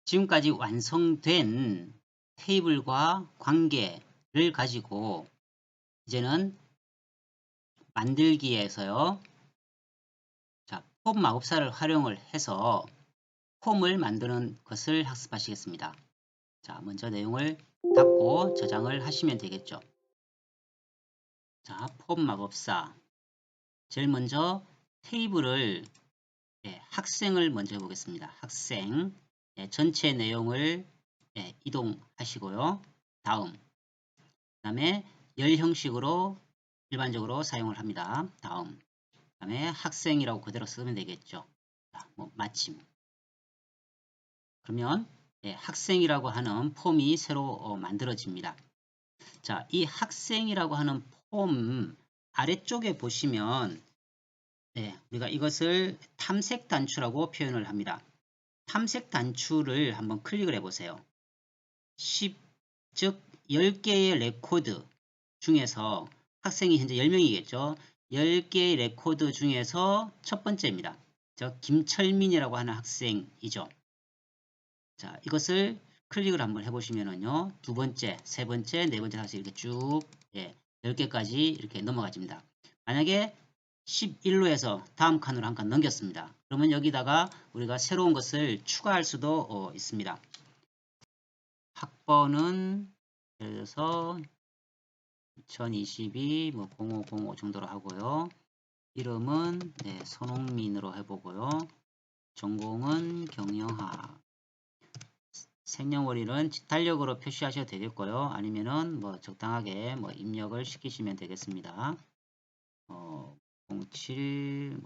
지금까지 완성된 테이블과 관계를 가지고 이제는 만들기에서요. 자, 폼 마법사를 활용을 해서 폼을 만드는 것을 학습하시겠습니다. 자, 먼저 내용을 닫고 저장을 하시면 되겠죠. 자, 폼 마법사. 제일 먼저 테이블을 학생을 먼저 해보겠습니다. 학생 전체 내용을 이동하시고요. 다음 그 다음에 열 형식으로 일반적으로 사용을 합니다. 다음 그 다음에 학생이라고 그대로 쓰면 되겠죠. 자, 마침 그러면 학생이라고 하는 폼이 새로 만들어집니다. 자, 이 학생이라고 하는 폼 아래쪽에 보시면 우리가 이것을 탐색 단추라고 표현을 합니다. 탐색 단추를 한번 클릭을 해보세요. 즉 10개의 레코드 중에서 학생이 현재 10명이겠죠. 10개의 레코드 중에서 첫 번째입니다. 저 김철민이라고 하는 학생이죠. 자, 이것을 클릭을 한번 해보시면은요. 두 번째, 세 번째, 네 번째 다시 이렇게 쭉 10개까지 이렇게 넘어가집니다. 만약에 11로 해서 다음 칸으로 한 칸 넘겼습니다. 그러면 여기다가 우리가 새로운 것을 추가할 수도 있습니다. 학번은 예를 들어서 2022 0505 정도로 하고요. 이름은 손흥민으로 해보고요. 전공은 경영학. 생년월일은 달력으로 표시하셔도 되겠고요. 아니면은 적당하게 입력을 시키시면 되겠습니다. 07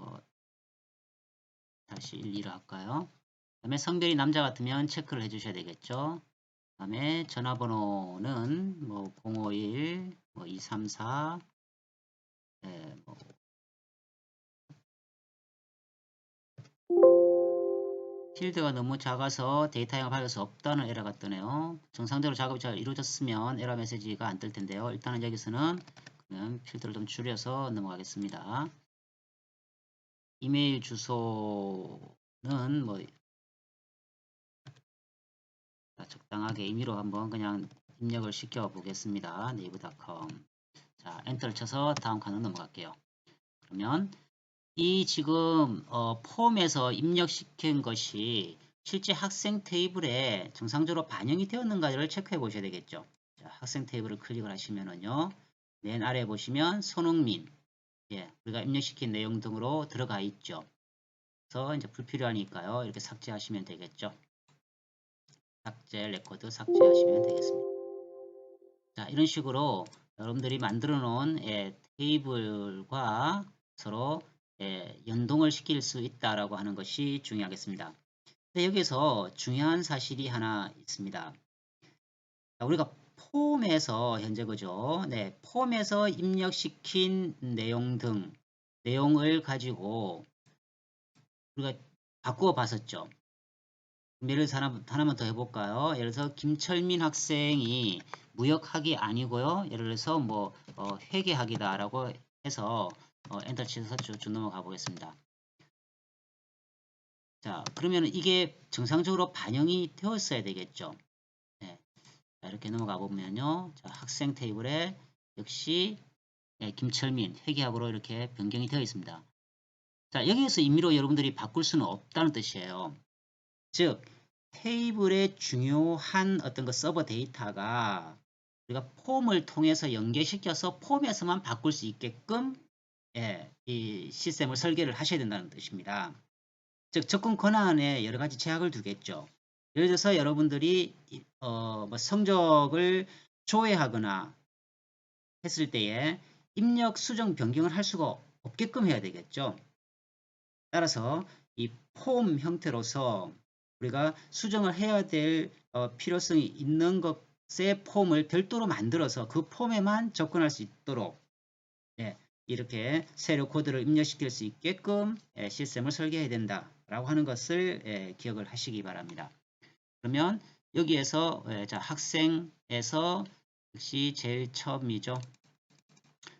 다시 12로 할까요? 그 다음에 성별이 남자 같으면 체크를 해주셔야 되겠죠. 그 다음에 전화번호는 051 234 필드가 너무 작아서 데이터 영업할 수 없다는 에러가 뜨네요. 정상적으로 작업이 잘 이루어졌으면 에러 메시지가 안 뜰 텐데요. 일단은 여기서는 그러면 필드를 좀 줄여서 넘어가겠습니다. 이메일 주소는 적당하게 임의로 한번 그냥 입력을 시켜 보겠습니다. 네이버닷컴. 자, 엔터를 쳐서 다음 칸으로 넘어갈게요. 그러면 이 지금 폼에서 입력시킨 것이 실제 학생 테이블에 정상적으로 반영이 되었는가를 체크해 보셔야 되겠죠. 자, 학생 테이블을 클릭을 하시면은요. 맨 아래 보시면 손흥민, 우리가 입력시킨 내용 등으로 들어가 있죠. 그래서 이제 불필요하니까요. 이렇게 삭제하시면 되겠죠. 삭제 레코드 삭제하시면 되겠습니다. 자, 이런 식으로 여러분들이 만들어 놓은 테이블과 서로 연동을 시킬 수 있다라고 하는 것이 중요하겠습니다. 근데 여기서 중요한 사실이 하나 있습니다. 자, 우리가 폼에서 현재 그죠? 폼에서 입력시킨 내용 등 내용을 가지고 우리가 바꾸어 봤었죠. 예를 들어서 하나만 더 해볼까요? 예를 들어서 김철민 학생이 무역학이 아니고요. 예를 들어서 회계학이다라고 해서 엔터 치셔서 쭉 넘어가 보겠습니다. 자, 그러면 이게 정상적으로 반영이 되었어야 되겠죠. 네. 자, 이렇게 넘어가 보면요. 자, 학생 테이블에 역시 김철민 회계학으로 이렇게 변경이 되어 있습니다. 자, 여기에서 임의로 여러분들이 바꿀 수는 없다는 뜻이에요. 즉 테이블의 중요한 어떤 그 서버 데이터가 우리가 폼을 통해서 연계시켜서 폼에서만 바꿀 수 있게끔 이 시스템을 설계를 하셔야 된다는 뜻입니다. 즉 접근 권한에 여러 가지 제약을 두겠죠. 예를 들어서 여러분들이 성적을 조회하거나 했을 때에 입력 수정 변경을 할 수가 없게끔 해야 되겠죠. 따라서 이 폼 형태로서 우리가 수정을 해야 될 필요성이 있는 것의 폼을 별도로 만들어서 그 폼에만 접근할 수 있도록 이렇게 세로 코드를 입력시킬 수 있게끔 시스템을 설계해야 된다라고 하는 것을 기억을 하시기 바랍니다. 그러면 여기에서 자, 학생에서 역시 제일 처음이죠.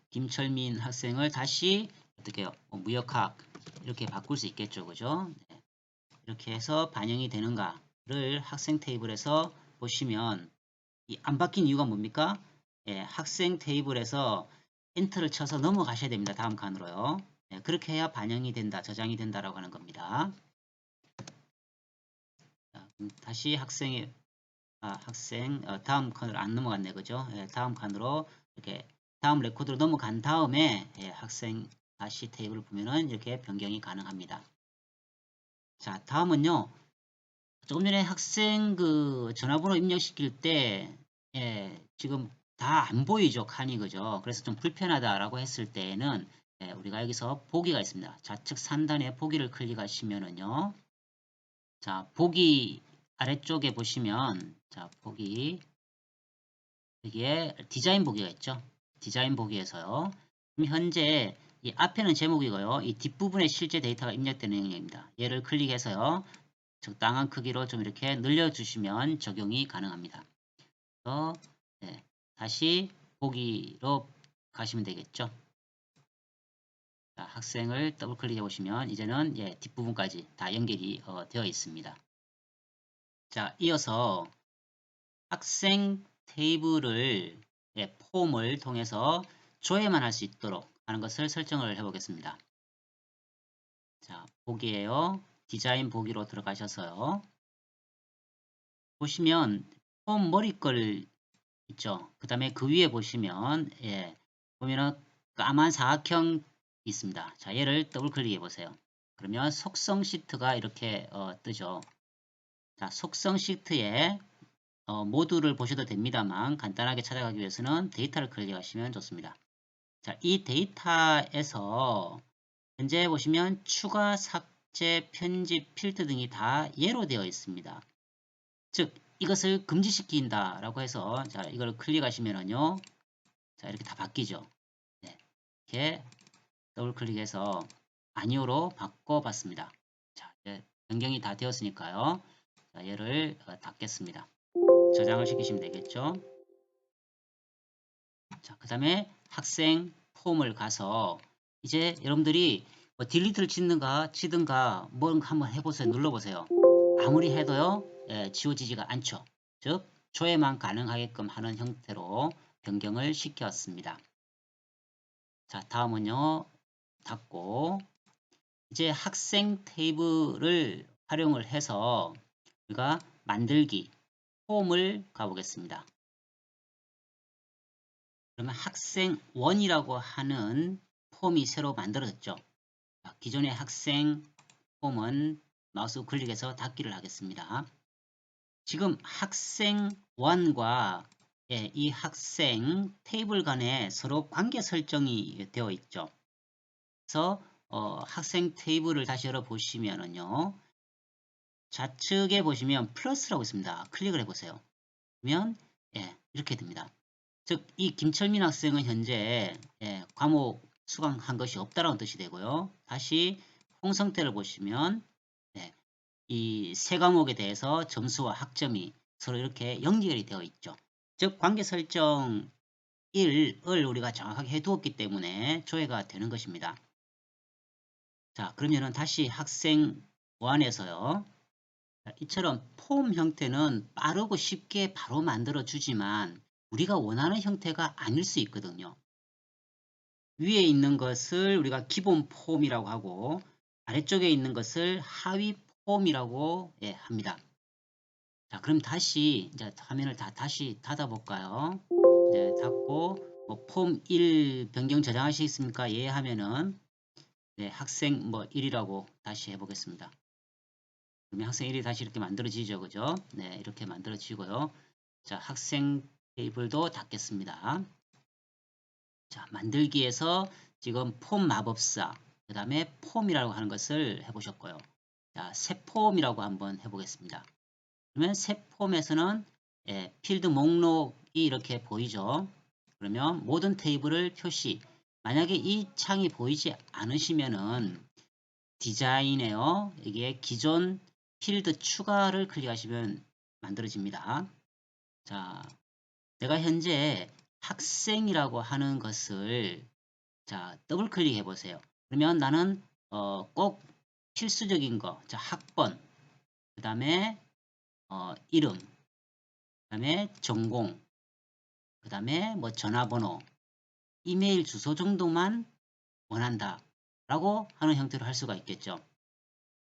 김철민 학생을 다시 어떻게 해요? 무역학 이렇게 바꿀 수 있겠죠. 그죠? 이렇게 해서 반영이 되는가 를 학생 테이블에서 보시면 안 바뀐 이유가 뭡니까? 예, 학생 테이블에서 엔터를 쳐서 넘어가셔야 됩니다. 다음 칸으로요. 예, 그렇게 해야 반영이 된다, 저장이 된다라고 하는 겁니다. 자, 다시 학생 다음 칸으로 안 넘어갔네, 그죠? 예, 다음 칸으로 이렇게 다음 레코드로 넘어간 다음에 예, 학생 다시 테이블을 보면은 이렇게 변경이 가능합니다. 자, 다음은요. 조금 전에 학생 그 전화번호 입력시킬 때 예, 지금 다 안 보이죠, 칸이, 그죠? 그래서 좀 불편하다라고 했을 때에는 예, 우리가 여기서 보기가 있습니다. 좌측 상단에 보기를 클릭하시면은요. 자, 보기 아래쪽에 보시면 자, 보기 여기에 디자인 보기가 있죠. 디자인 보기에서요. 그럼 현재 이 앞에는 제목이고요. 이 뒷부분에 실제 데이터가 입력되는 영역입니다. 얘를 클릭해서요. 적당한 크기로 좀 이렇게 늘려주시면 적용이 가능합니다. 그래서 네, 다시 보기로 가시면 되겠죠. 자, 학생을 더블 클릭해 보시면 이제는 예, 뒷부분까지 다 연결이 되어 있습니다. 자, 이어서 학생 테이블을 예, 폼을 통해서 조회만 할 수 있도록 하는 것을 설정을 해 보겠습니다. 자, 보기에요. 디자인 보기로 들어가셔서요. 보시면 폼 머리글 있죠. 그 다음에 그 위에 보시면 예, 보면은 까만 사각형 있습니다. 자, 얘를 더블 클릭해 보세요. 그러면 속성 시트가 이렇게 뜨죠. 자, 속성 시트에 모듈을 보셔도 됩니다만 간단하게 찾아가기 위해서는 데이터를 클릭하시면 좋습니다. 자, 이 데이터에서 현재 보시면 추가, 삭제, 편집, 필터 등이 다 예로 되어 있습니다. 즉 이것을 금지시킨다 라고 해서 자, 이걸 클릭하시면은요. 자, 이렇게 다 바뀌죠. 네, 이렇게 더블 클릭해서 아니오로 바꿔봤습니다. 자, 이제 변경이 다 되었으니까요. 자, 얘를 닫겠습니다. 저장을 시키시면 되겠죠. 자, 그 다음에 학생 폼을 가서 이제 여러분들이 뭐 딜리트를 치든가 뭔가 한번 해보세요. 눌러보세요. 아무리 해도요. 예, 지워지지가 않죠. 즉 조회만 가능하게끔 하는 형태로 변경을 시켰습니다. 자, 다음은요. 닫고 이제 학생 테이블을 활용을 해서 우리가 만들기 폼을 가보겠습니다. 그러면 학생 1이라고 하는 폼이 새로 만들어졌죠. 기존의 학생 폼은 마우스 클릭해서 닫기를 하겠습니다. 지금 학생 1과 이 학생 테이블 간에 서로 관계 설정이 되어 있죠. 그래서 학생 테이블을 다시 열어보시면은요. 좌측에 보시면 플러스라고 있습니다. 클릭을 해보세요. 그러면 예, 이렇게 됩니다. 즉, 이 김철민 학생은 현재 예, 과목 수강한 것이 없다라는 뜻이 되고요. 다시 홍성태를 보시면 예, 이 세 과목에 대해서 점수와 학점이 서로 이렇게 연결이 되어 있죠. 즉, 관계 설정 1을 우리가 정확하게 해두었기 때문에 조회가 되는 것입니다. 자, 그러면은 다시 학생 보안에서요. 이처럼 폼 형태는 빠르고 쉽게 바로 만들어 주지만 우리가 원하는 형태가 아닐 수 있거든요. 위에 있는 것을 우리가 기본 폼이라고 하고 아래쪽에 있는 것을 하위 폼이라고 예, 합니다. 자, 그럼 다시 이제 화면을 다시 닫아 볼까요? 이제 닫고 뭐 폼 1 변경 저장하시겠습니까? 예 하면은 네, 학생 뭐 1이라고 다시 해보겠습니다. 그러면 학생 1이 다시 이렇게 만들어지죠. 그죠? 네, 이렇게 만들어지고요. 자, 학생 테이블도 닫겠습니다. 자, 만들기에서 지금 폼 마법사, 그 다음에 폼이라고 하는 것을 해보셨고요. 자, 새 폼이라고 한번 해보겠습니다. 그러면 새 폼에서는 예, 필드 목록이 이렇게 보이죠. 그러면 모든 테이블을 표시. 만약에 이 창이 보이지 않으시면은 디자인에요. 이게 기존 필드 추가를 클릭하시면 만들어집니다. 자, 내가 현재 학생이라고 하는 것을 자, 더블 클릭해 보세요. 그러면 나는 꼭 필수적인 거, 자, 학번, 그 다음에 이름, 그 다음에 전공, 그 다음에 뭐 전화번호, 이메일 주소 정도만 원한다 라고 하는 형태로 할 수가 있겠죠.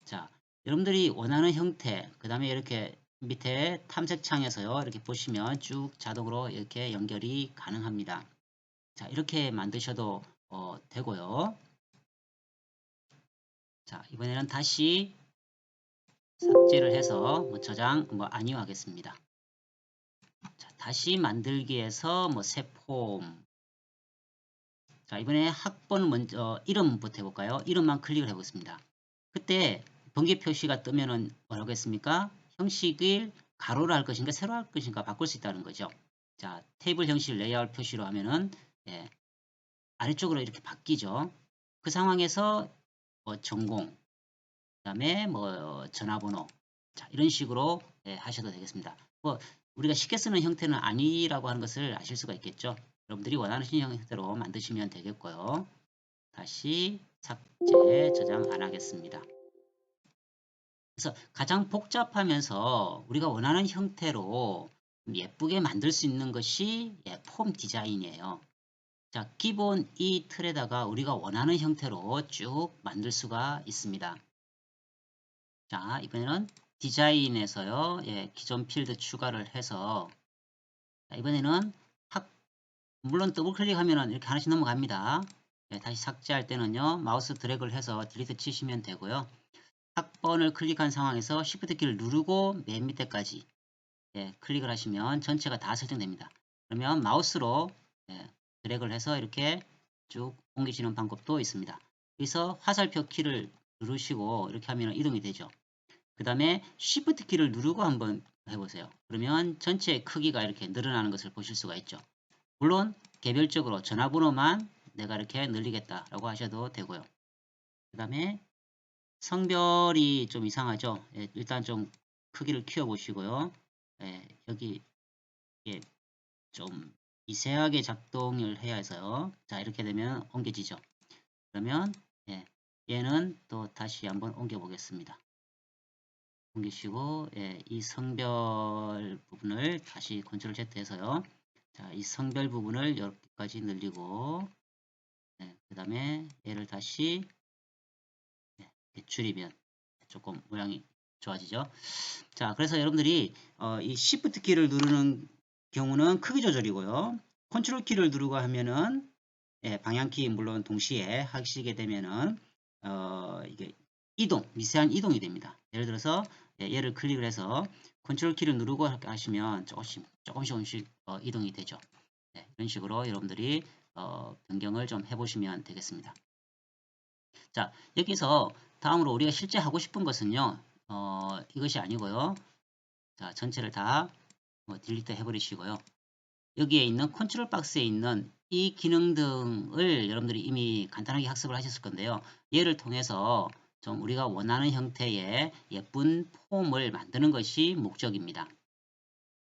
자, 여러분들이 원하는 형태, 그 다음에 이렇게 밑에 탐색창에서요, 이렇게 보시면 쭉 자동으로 이렇게 연결이 가능합니다. 자, 이렇게 만드셔도 되고요. 자, 이번에는 다시 삭제를 해서 뭐 저장 아니요 하겠습니다. 자, 다시 만들기에서 새 폼. 자, 이번에 학번 먼저 이름부터 해볼까요? 이름만 클릭을 해보겠습니다. 그때 번개 표시가 뜨면은 뭐라고 했습니까? 형식을 가로로 할 것인가 세로 할 것인가 바꿀 수 있다는 거죠. 자, 테이블 형식 레이아웃 표시로 하면은 아래쪽으로 이렇게 바뀌죠. 그 상황에서 전공, 그 다음에 전화번호, 자, 이런 식으로 하셔도 되겠습니다. 우리가 쉽게 쓰는 형태는 아니라고 하는 것을 아실 수가 있겠죠. 여러분들이 원하시는 형태로 만드시면 되겠고요. 다시 삭제, 저장 안 하겠습니다. 그래서 가장 복잡하면서 우리가 원하는 형태로 예쁘게 만들 수 있는 것이 폼 디자인이에요. 자, 기본 이 틀에다가 우리가 원하는 형태로 쭉 만들 수가 있습니다. 자, 이번에는 디자인에서요, 기존 필드 추가를 해서, 자, 이번에는 물론 더블 클릭하면 이렇게 하나씩 넘어갑니다. 다시 삭제할 때는요, 마우스 드래그를 해서 딜리트 치시면 되고요. 학번을 클릭한 상황에서 Shift 키를 누르고 맨 밑에까지 클릭을 하시면 전체가 다 설정됩니다. 그러면 마우스로 드래그를 해서 이렇게 쭉 옮기시는 방법도 있습니다. 여기서 화살표 키를 누르시고 이렇게 하면 이동이 되죠. 그 다음에 Shift 키를 누르고 한번 해보세요. 그러면 전체 크기가 이렇게 늘어나는 것을 보실 수가 있죠. 물론 개별적으로 전화번호만 내가 이렇게 늘리겠다라고 하셔도 되고요. 그 다음에 성별이 좀 이상하죠. 일단 좀 크기를 키워 보시고요. 여기 좀 미세하게 작동을 해야 해서요. 자, 이렇게 되면 옮겨지죠. 그러면 얘는 또 다시 한번 옮겨 보겠습니다. 옮기시고 이 성별 부분을 다시 컨트롤 Z 해서요. 자, 이 성별 부분을 여기까지 늘리고 그 다음에 얘를 다시 줄이면 조금 모양이 좋아지죠. 자, 그래서 여러분들이 이 Shift 키를 누르는 경우는 크기 조절이고요. 컨트롤 키를 누르고 하면은 방향키 물론 동시에 하시게 되면은 이게 미세한 이동이 됩니다. 예를 들어서 얘를 클릭을 해서 컨트롤 키를 누르고 하시면 조금씩 이동이 되죠. 이런 식으로 여러분들이 변경을 좀 해보시면 되겠습니다. 자, 여기서 다음으로 우리가 실제 하고 싶은 것은요, 이것이 아니고요. 자, 전체를 다 딜리트 해버리시고요. 여기에 있는 컨트롤 박스에 있는 이 기능 등을 여러분들이 이미 간단하게 학습을 하셨을 건데요. 얘를 통해서 좀 우리가 원하는 형태의 예쁜 폼을 만드는 것이 목적입니다.